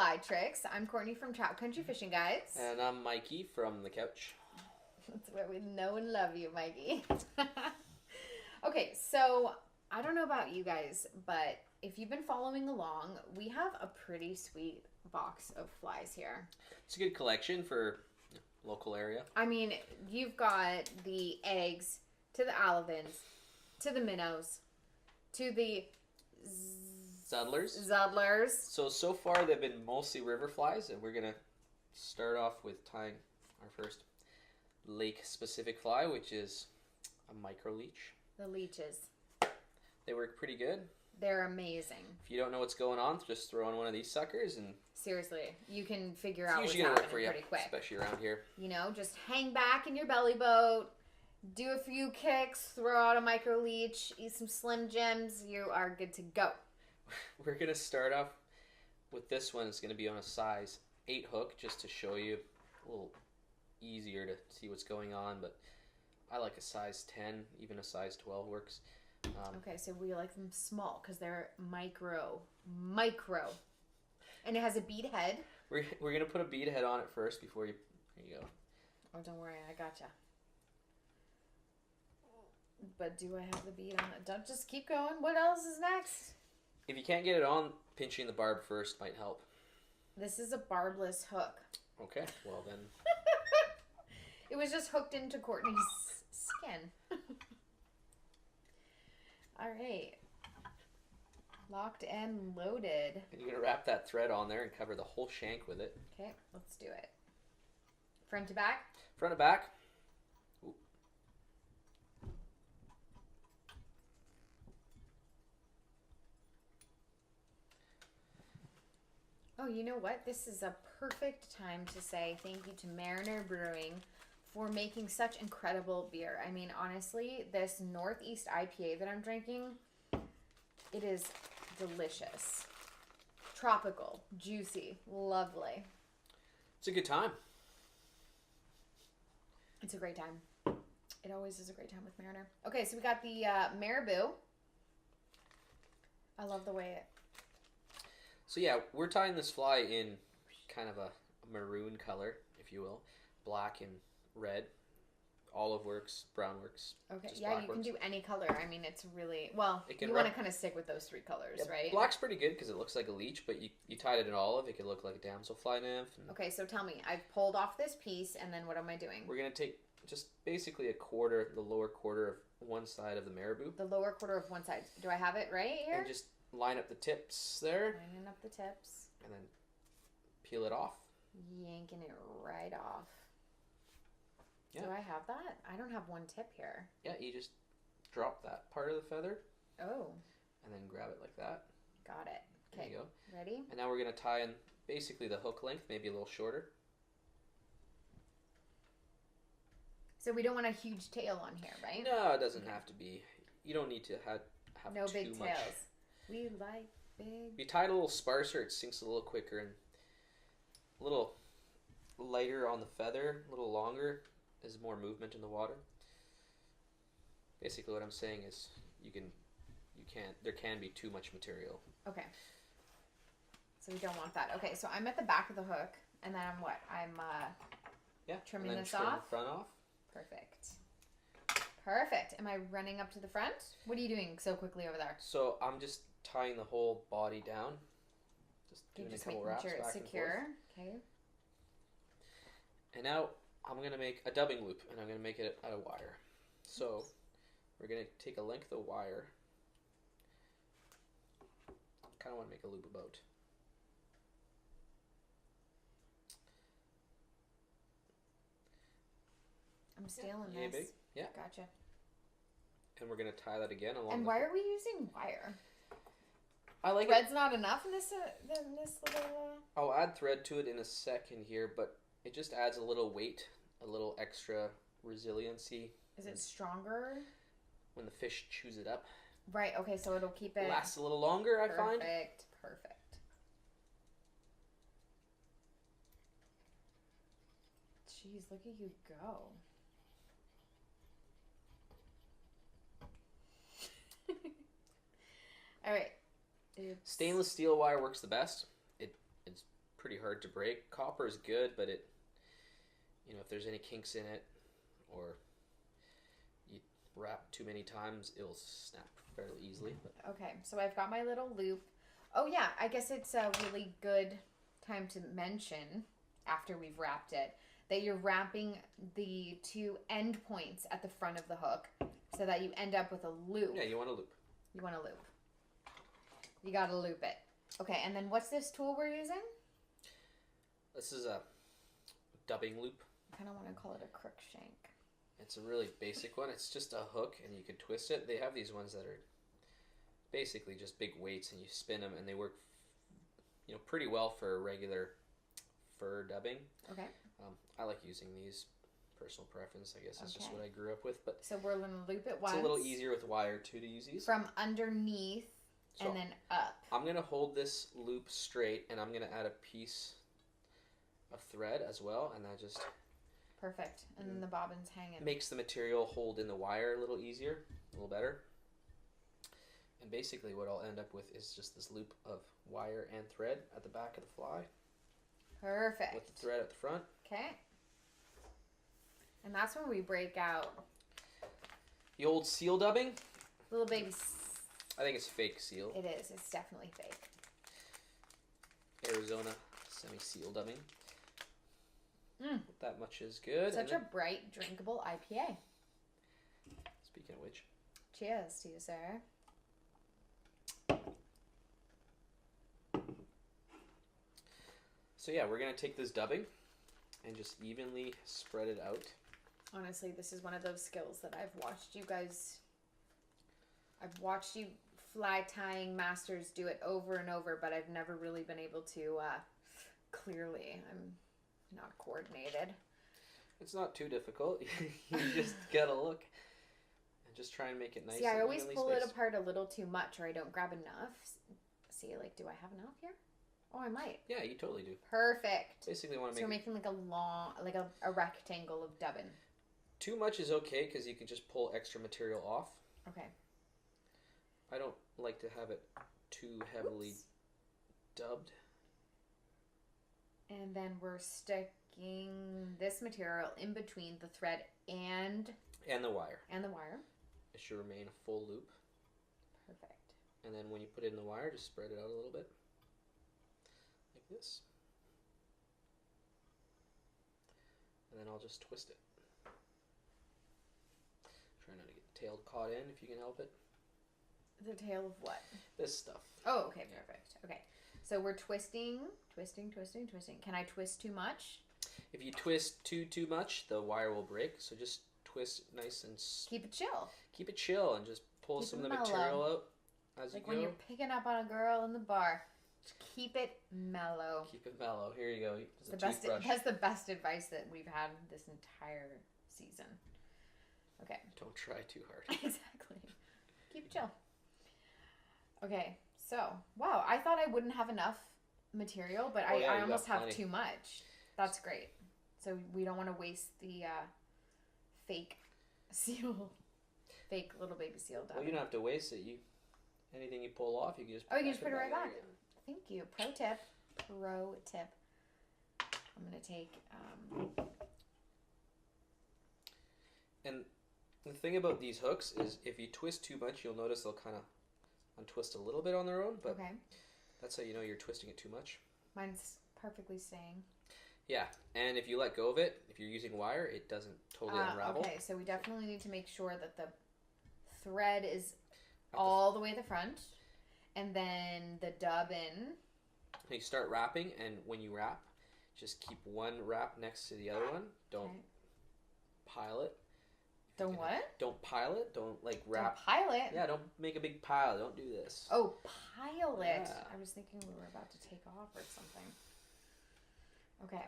fly tricks. I'm Courtney from Trout Country Fishing Guides. And I'm Mikey from the couch. That's where we know and love you, Mikey. Okay, so I don't know about you guys, but if you've been following along, we have a pretty sweet box of flies here. It's a good collection for local area. I mean, you've got the eggs to the alevins, to the minnows, to the Zuddlers. So far they've been mostly river flies, and we're going to start off with tying our first lake-specific fly, which is a micro leech. The leeches. They work pretty good. They're amazing. If you don't know what's going on, just throw in one of these suckers and... Seriously, you can figure out what's usually happening work for you, pretty quick. especially around here. You know, just hang back in your belly boat, do a few kicks, throw out a micro leech, eat some Slim Jims, you are good to go. We're going to start off with this one. It's going to be on a size 8 hook, just to show you a little easier to see what's going on, but I like a size 10, even a size 12 works. Okay, so we like them small because they're micro. And it has a bead head. We're going to put a bead head on it first before you... There you go. Oh, don't worry, I gotcha. But do I have the bead on it? Don't just keep going. What else is next? If you can't get it on, pinching the barb first might help. This is a barbless hook. Okay, well then. It was just hooked into Courtney's skin. All right. Locked and loaded. And you're going to wrap that thread on there and cover the whole shank with it. Okay, let's do it. Front to back? Front to back. Ooh. Oh, you know what? This is a perfect time to say thank you to Mariner Brewing for making such incredible beer. I mean, honestly, this Northeast IPA that I'm drinking, it is delicious. Tropical, juicy, lovely. It's a good time. It's a great time. It always is a great time with Mariner. Okay, so we got the marabou. I love the way it... So yeah, we're tying this fly in kind of a maroon color, if you will. Black and red. Olive works, brown works. Okay, yeah, you can do any color. I mean, it's really... Well, you want to kind of stick with those 3 colors, yeah, right? Black's pretty good because it looks like a leech, but you tied it in olive, it could look like a damselfly nymph. Okay, so tell me, I've pulled off this piece, and then what am I doing? We're going to take just basically a quarter, the lower quarter of one side of the marabou. The lower quarter of one side. Do I have it right here? And just line up the tips there. Lining up the tips. And then peel it off. Yanking it right off. Yeah. Do I have that? I don't have one tip here. Yeah, you just drop that part of the feather. Oh. And then grab it like that. Got it. Okay. There you go. Ready? And now we're going to tie in basically the hook length, maybe a little shorter. So we don't want a huge tail on here, right? No, it doesn't have to be. You don't need to have no too big much. tails. We like big. If you tie it a little sparser, it sinks a little quicker, and a little lighter on the feather, a little longer, is more movement in the water. Basically what I'm saying is there can be too much material. Okay. So we don't want that. Okay, so I'm at the back of the hook, and then I'm what? I'm trimming this trim off? the front off. Perfect. Perfect. Am I running up to the front? What are you doing so quickly over there? So I'm just tying the whole body down. Just doing a couple wraps sure it's back secure. and forth. Okay. And now I'm going to make a dubbing loop, and I'm going to make it out of wire. So we're going to take a length of wire. Kind of want to make a loop about. I'm stealing Yeah, this. big. Yeah. Gotcha. And we're going to tie that again along. And why are we using wire? I like Thread's not enough in this little... I'll add thread to it in a second here, but it just adds a little weight, a little extra resiliency. Is it stronger? When the fish chews it up. Right, okay, so it'll keep it... Lasts a little longer, I find. Perfect. Jeez, look at you go. All right. Stainless steel wire works the best. It's hard to break. Copper is good, but it, if there's any kinks in it, or you wrap too many times, it'll snap fairly easily. But. Okay, so I've got my little loop. Oh yeah, I guess it's a really good time to mention, after we've wrapped it, that you're wrapping the two end points at the front of the hook so that you end up with a loop. Yeah, you want a loop. You want a loop. You gotta loop it. Okay, and then what's this tool we're using? This is a dubbing loop. I kind of want to call it a crook shank. It's a really basic one. It's just a hook, and you can twist it. They have these ones that are basically just big weights, and you spin them, and they work, pretty well for regular fur dubbing. Okay. I like using these. Personal preference, I guess. It's just what I grew up with. But so we're going to loop it once. It's a little easier with wire, too, to use these. From underneath and then up. I'm going to hold this loop straight, and I'm going to add a piece of thread as well, and that just... Perfect. And then the bobbin's hanging. Makes the material hold in the wire a little easier, a little better. And basically what I'll end up with is just this loop of wire and thread at the back of the fly. Perfect. With the thread at the front. Okay. And that's when we break out. The old seal dubbing. Little baby. I think it's fake seal. It is. It's definitely fake. Arizona semi-seal dubbing. That much is good. Such a bright, drinkable IPA. Speaking of which. Cheers to you, sir. So yeah, we're going to take this dubbing and just evenly spread it out. Honestly, this is one of those skills that I've watched you guys... I've watched you fly tying masters do it over and over, but I've never really been able to... clearly, I'm not coordinated. It's not too difficult. You just gotta look and just try and make it nice. See, I always pull spaced. it apart a little too much, or I don't grab enough. See, like, do I have enough here? Oh, I might. Yeah, you totally do. Perfect. Basically, want to so we're making like a long, like a rectangle of dubbing. Too much is okay because you can just pull extra material off. Okay. I don't like to have it too heavily dubbed. And then we're sticking this material in between the thread and the wire. And the wire. It should remain a full loop. Perfect. And then when you put it in the wire, just spread it out a little bit. Like this. And then I'll just twist it. Try not to get the tail caught in if you can help it. The tail of what? This stuff. Oh, okay, perfect. Okay. So we're twisting. Can I twist too much? If you twist too much, the wire will break. So just twist nice and... Keep it chill. Keep it chill and just pull some of the material out as you go. Like when you're picking up on a girl in the bar. Just keep it mellow. Keep it mellow. Here you go. That's the best advice that we've had this entire season. Okay. Don't try too hard. Exactly. Keep it chill. Okay. So, wow. I thought I wouldn't have enough material, but I almost have too much. That's great. So we don't want to waste the fake little baby seal dubbing. Well, you don't have to waste it. Anything you pull off, you can just you just put it right back. Thank you. Pro tip. I'm going to take... And the thing about these hooks is if you twist too much, you'll notice they'll kind of untwist a little bit on their own, but okay. That's how you know you're twisting it too much. Mine's perfectly staying. Yeah, and if you let go of it, if you're using wire, it doesn't totally unravel. Okay, so we definitely need to make sure that the thread is all the way at the front, and then the dubbin. You start wrapping, and when you wrap, just keep one wrap next to the other one. Don't pile it. Don't what? Don't pile it. Don't wrap. Don't pile it? Yeah, don't make a big pile. Don't do this. Oh, pile it. Yeah. I was thinking we were about to take off or something. Okay.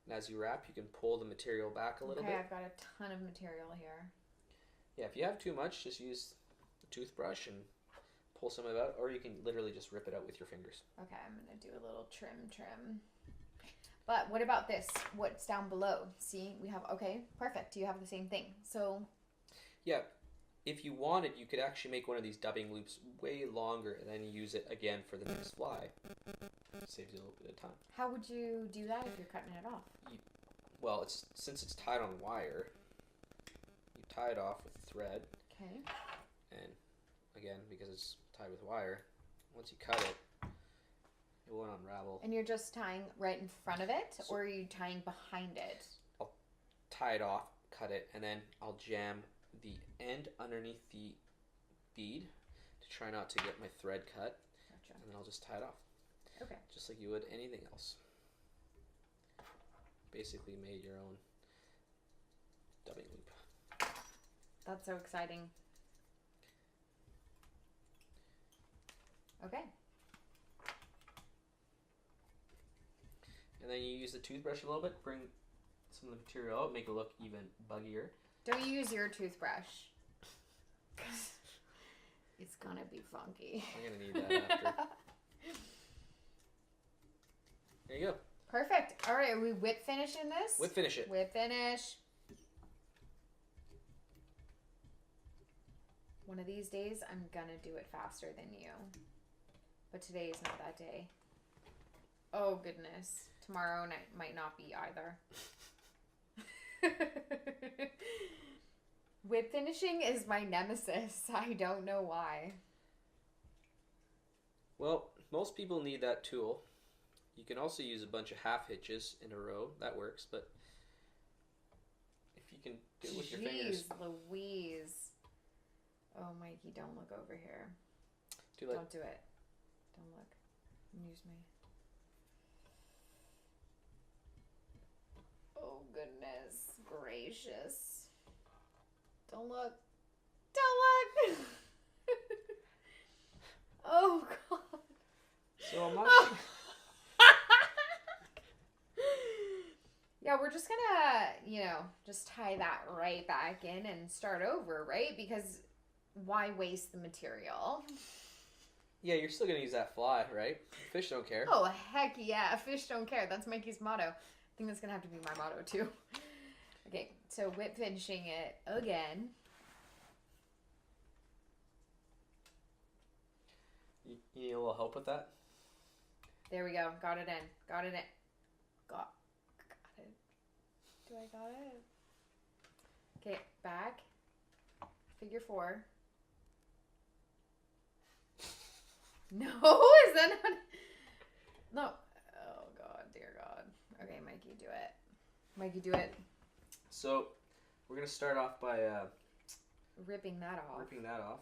And as you wrap, you can pull the material back a little bit. Okay, I've got a ton of material here. Yeah, if you have too much, just use the toothbrush and pull some of it out, or you can literally just rip it out with your fingers. Okay, I'm going to do a little trim. But what about this? What's down below? See, we have, okay, perfect. You have the same thing. So. Yeah, if you wanted, you could actually make one of these dubbing loops way longer and then use it again for the next fly. Saves you a little bit of time. How would you do that if you're cutting it off? Well, since it's tied on wire, you tie it off with thread. Okay. And again, because it's tied with wire, once you cut it, it won't unravel. And you're just tying right in front of it, or are you tying behind it? I'll tie it off, cut it, and then I'll jam the end underneath the bead to try not to get my thread cut. Gotcha. And then I'll just tie it off. Okay. Just like you would anything else. Basically made your own dubbing loop. That's so exciting. Okay. And then you use the toothbrush a little bit, bring some of the material out, make it look even buggier. Don't use your toothbrush. It's gonna be funky. I'm gonna need that after. There you go. Perfect. All right, are we whip finishing this? Whip finish it. Whip finish. One of these days, I'm gonna do it faster than you. But today is not that day. Oh, goodness. Tomorrow night might not be either. Whip finishing is my nemesis. I don't know why. Well, most people need that tool. You can also use a bunch of half hitches in a row. That works, but if you can do it with your fingers. Jeez Louise. Oh, Mikey, don't look over here. Too late. Don't do it. Don't look. Amuse me. Oh, goodness gracious. Don't look. Don't look! Oh, God. So I'm not Oh. Yeah, we're just gonna, just tie that right back in and start over, right? Because why waste the material? Yeah, you're still gonna use that fly, right? Fish don't care. Oh, heck yeah. Fish don't care. That's Mikey's motto. I think that's gonna have to be my motto, too. Okay, so whip finishing it again. You need a little help with that? There we go. Got it in. Got it in. Got it. Do I got it? Okay, back. Figure 4. No, is that not? No. Oh, God, dear God. Okay, Mikey, do it. Mikey, do it. So, we're going to start off by Ripping that off. ripping that off.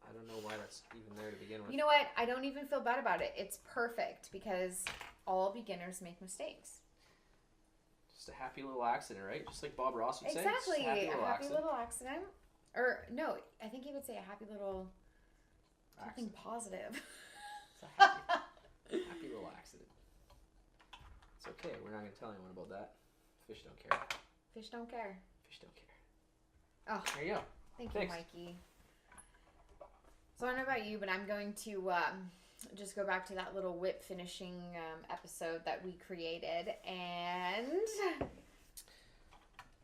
I don't know why that's even there to begin with. You know what? I don't even feel bad about it. It's perfect because all beginners make mistakes. Just a happy little accident, right? Just like Bob Ross would say. Exactly. Just a happy little accident. Or, no, I think he would say a happy little something positive. It's a happy little accident. It's okay. We're not going to tell anyone about that. Fish don't care. Fish don't care. Fish don't care. Oh, There you go. thank Thanks. you, Mikey. So I don't know about you, but I'm going to just go back to that little whip finishing episode that we created and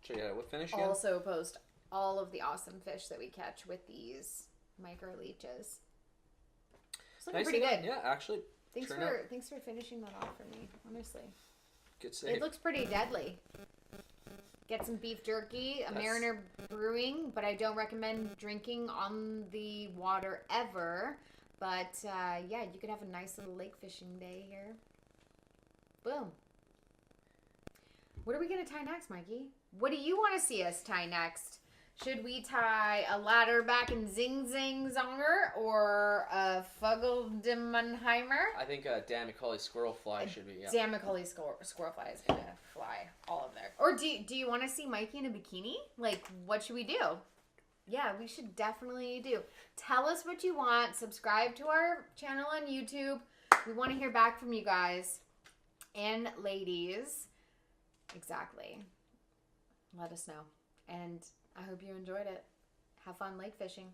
Show you how to whip finish again. also post all of the awesome fish that we catch with these micro leeches. It's looking pretty done. good. Yeah, actually. Thanks for finishing that off for me, honestly. Good save. It looks pretty deadly. Get some beef jerky, Mariner Brewing, but I don't recommend drinking on the water ever. But yeah, you could have a nice little lake fishing day here. Boom. What are we going to tie next, Mikey? What do you want to see us tie next? Should we tie a ladder back and zing zing zonger or a Fugeldemenheimer? I think Dan McCauley's squirrel fly should be. Yeah. Dan Macaulay squirrel fly is gonna fly all of there. Or do you want to see Mikey in a bikini? Like, what should we do? Yeah, we should definitely do. Tell us what you want. Subscribe to our channel on YouTube. We want to hear back from you guys and ladies. Exactly. Let us know. And I hope you enjoyed it. Have fun lake fishing.